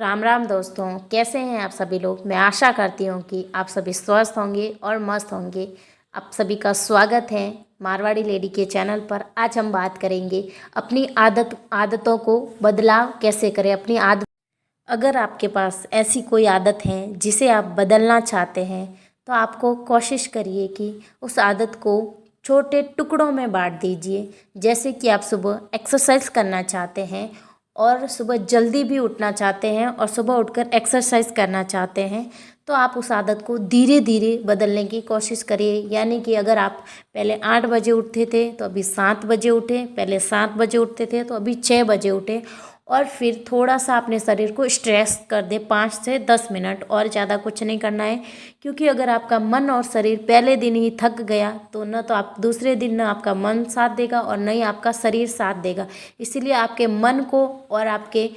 राम राम दोस्तों, कैसे हैं आप सभी लोग। मैं आशा करती हूँ कि आप सभी स्वस्थ होंगे और मस्त होंगे। आप सभी का स्वागत है मारवाड़ी लेडी के चैनल पर। आज हम बात करेंगे अपनी आदतों को बदलाव कैसे करें। अपनी आदत, अगर आपके पास ऐसी कोई आदत है जिसे आप बदलना चाहते हैं तो आपको कोशिश करिए कि उस आदत को छोटे टुकड़ों में बांट दीजिए। जैसे कि आप सुबह एक्सरसाइज करना चाहते हैं और सुबह जल्दी भी उठना चाहते हैं और सुबह उठकर एक्सरसाइज करना चाहते हैं, तो आप उस आदत को धीरे धीरे बदलने की कोशिश करिए। यानी कि अगर आप पहले 8 बजे उठते थे तो अभी 7 बजे उठे, पहले 7 बजे उठते थे तो अभी 6 बजे उठे, और फिर थोड़ा सा अपने शरीर को स्ट्रेस कर दे 5 से 10 मिनट, और ज़्यादा कुछ नहीं करना है। क्योंकि अगर आपका मन और शरीर पहले दिन ही थक गया तो न तो आप दूसरे दिन न आपका मन साथ देगा और न ही आपका शरीर साथ देगा। इसीलिए आपके मन को और आपके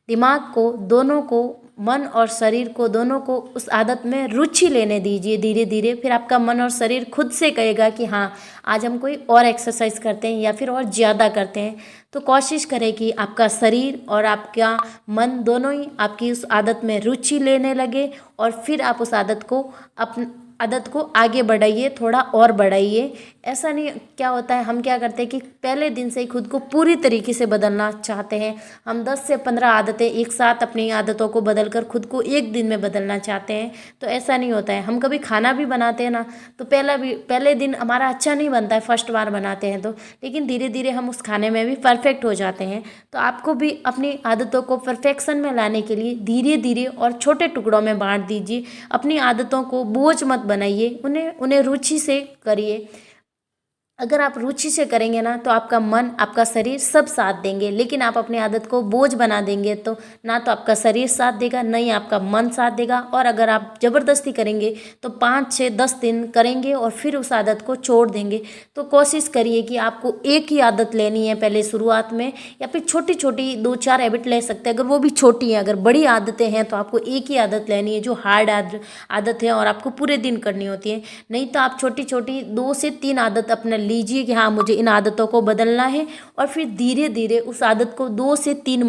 दिमाग को, दोनों को, मन और शरीर को, दोनों को उस आदत में रुचि लेने दीजिए धीरे धीरे। फिर आपका मन और शरीर खुद से कहेगा कि हाँ, आज हम कोई और एक्सरसाइज करते हैं या फिर और ज़्यादा करते हैं। तो कोशिश करें कि आपका शरीर और आपका मन दोनों ही आपकी उस आदत में रुचि लेने लगे, और फिर आप उस आदत को आगे बढ़ाइए, थोड़ा और बढ़ाइए। ऐसा नहीं, क्या होता है, हम क्या करते हैं कि पहले दिन से ही खुद को पूरी तरीके से बदलना चाहते हैं। हम 10 से 15 आदतें एक साथ अपनी आदतों को बदलकर खुद को एक दिन में बदलना चाहते हैं, तो ऐसा नहीं होता है। हम कभी खाना भी बनाते हैं ना, तो पहले दिन हमारा अच्छा नहीं बनता है फर्स्ट बार बनाते हैं तो, लेकिन धीरे धीरे हम उस खाने में भी परफेक्ट हो जाते हैं। तो आपको भी अपनी आदतों को परफेक्शन में लाने के लिए धीरे धीरे और छोटे टुकड़ों में बांट दीजिए। अपनी आदतों को बोझ मत बनाइए, उन्हें रुचि से करिए। अगर आप रुचि से करेंगे ना तो आपका मन, आपका शरीर सब साथ देंगे। लेकिन आप अपनी आदत को बोझ बना देंगे तो ना तो आपका शरीर साथ देगा, ना ही आपका मन साथ देगा। और अगर आप ज़बरदस्ती करेंगे तो 5 से 10 दिन करेंगे और फिर उस आदत को छोड़ देंगे। तो कोशिश करिए कि आपको एक ही आदत लेनी है पहले शुरुआत में, या फिर छोटी छोटी 2-4 हैबिट ले सकते हैं अगर वो भी छोटी हैं। अगर बड़ी आदतें हैं तो आपको एक ही आदत लेनी है जो हार्ड आदत है और आपको पूरे दिन करनी होती है। नहीं तो आप छोटी छोटी 2 से 3 आदत अपने लीजिए कि हाँ, मुझे इन आदतों को बदलना है, और फिर धीरे धीरे उस आदत को 2 से 3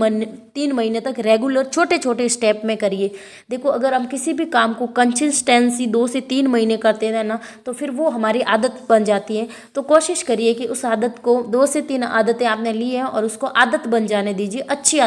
महीने तक रेगुलर छोटे छोटे स्टेप में करिए। देखो, अगर हम किसी भी काम को कंसिस्टेंसी 2 से 3 महीने करते हैं ना, तो फिर वो हमारी आदत बन जाती है। तो कोशिश करिए कि उस आदत को 2 से 3 आदतें आपने ली हैं और उसको आदत बन जाने दीजिए, अच्छी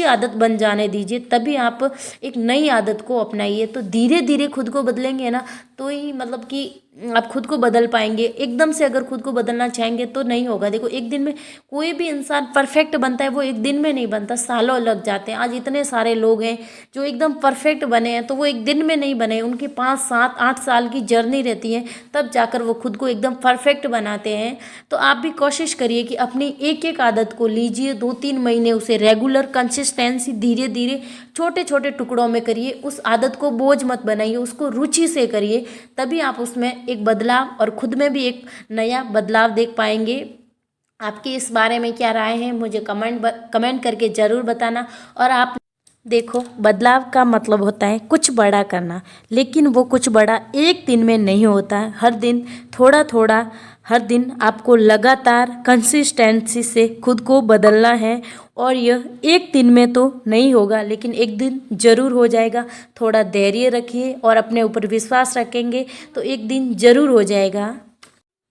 आदत बन जाने दीजिए। तभी आप एक नई आदत को अपनाइए। तो धीरे धीरे खुद को बदलेंगे ना, तो ही मतलब कि आप खुद को बदल पाएंगे। एकदम से अगर खुद को बदलना चाहेंगे तो नहीं होगा। देखो, एक दिन में कोई भी इंसान परफेक्ट बनता है, वो एक दिन में नहीं बनता, सालों लग जाते हैं। आज इतने सारे लोग हैं जो एकदम परफेक्ट बने हैं, तो वो एक दिन में नहीं बने, उनकी 5, 7, 8 साल की जर्नी रहती है, तब जाकर वो खुद को एकदम परफेक्ट बनाते हैं। तो आप भी कोशिश करिए कि अपनी एक एक आदत को लीजिए, 2-3 महीने उसे रेगुलर कंसिस्टेंसी धीरे धीरे छोटे छोटे टुकड़ों में करिए। उस आदत को बोझ मत बनाइए, उसको रुचि से करिए। तभी आप उसमें एक बदलाव और खुद में भी एक नया बदलाव देख पाएंगे। आपकी इस बारे में क्या राय है, मुझे कमेंट करके ज़रूर बताना। और आप देखो, बदलाव का मतलब होता है कुछ बड़ा करना, लेकिन वो कुछ बड़ा एक दिन में नहीं होता है। हर दिन थोड़ा थोड़ा, हर दिन आपको लगातार कंसिस्टेंसी से खुद को बदलना है। और यह एक दिन में तो नहीं होगा, लेकिन एक दिन ज़रूर हो जाएगा। थोड़ा धैर्य रखिए और अपने ऊपर विश्वास रखेंगे तो एक दिन ज़रूर हो जाएगा।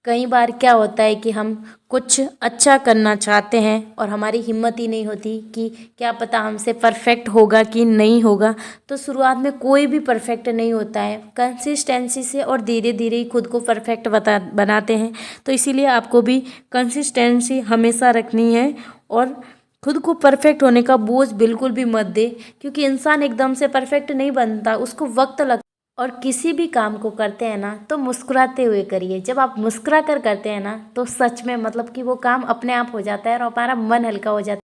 कई बार क्या होता है कि हम कुछ अच्छा करना चाहते हैं और हमारी हिम्मत ही नहीं होती कि क्या पता हमसे परफेक्ट होगा कि नहीं होगा। तो शुरुआत में कोई भी परफेक्ट नहीं होता है, कंसिस्टेंसी से और धीरे धीरे ही खुद को परफेक्ट बनाते हैं। तो इसीलिए आपको भी कंसिस्टेंसी हमेशा रखनी है और खुद को परफेक्ट होने का बोझ बिल्कुल भी मत दे, क्योंकि इंसान एकदम से परफेक्ट नहीं बनता, उसको वक्त लगता। और किसी भी काम को करते हैं ना तो मुस्कुराते हुए करिए। जब आप मुस्कुरा कर करते हैं ना तो सच में मतलब कि वो काम अपने आप हो जाता है और हमारा मन हल्का हो जाता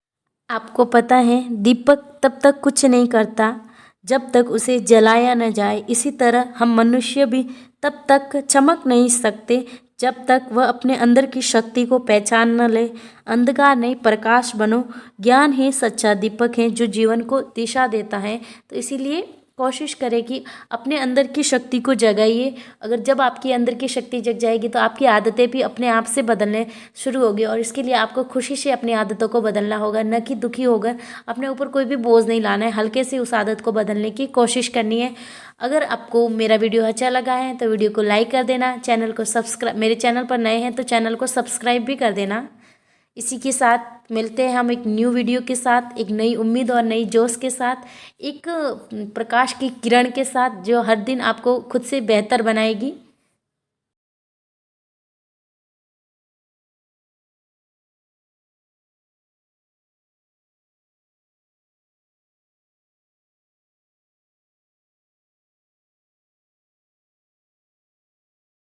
है। आपको पता है, दीपक तब तक कुछ नहीं करता जब तक उसे जलाया न जाए। इसी तरह हम मनुष्य भी तब तक चमक नहीं सकते जब तक वह अपने अंदर की शक्ति को पहचान न ले। अंधकार नहीं, प्रकाश बनो। ज्ञान ही सच्चा दीपक है जो जीवन को दिशा देता है। तो इसीलिए कोशिश करें कि अपने अंदर की शक्ति को जगाइए। अगर जब आपकी अंदर की शक्ति जग जाएगी तो आपकी आदतें भी अपने आप से बदलने शुरू होगी, और इसके लिए आपको खुशी से अपनी आदतों को बदलना होगा, न कि दुखी होकर। अपने ऊपर कोई भी बोझ नहीं लाना है, हल्के से उस आदत को बदलने की कोशिश करनी है। अगर आपको मेरा वीडियो अच्छा लगा है तो वीडियो को लाइक कर देना, चैनल को सब्सक्राइब, मेरे चैनल पर नए हैं तो चैनल को सब्सक्राइब भी कर देना। इसी के साथ मिलते हैं हम एक न्यू वीडियो के साथ, एक नई उम्मीद और नई जोश के साथ, एक प्रकाश की किरण के साथ जो हर दिन आपको खुद से बेहतर बनाएगी।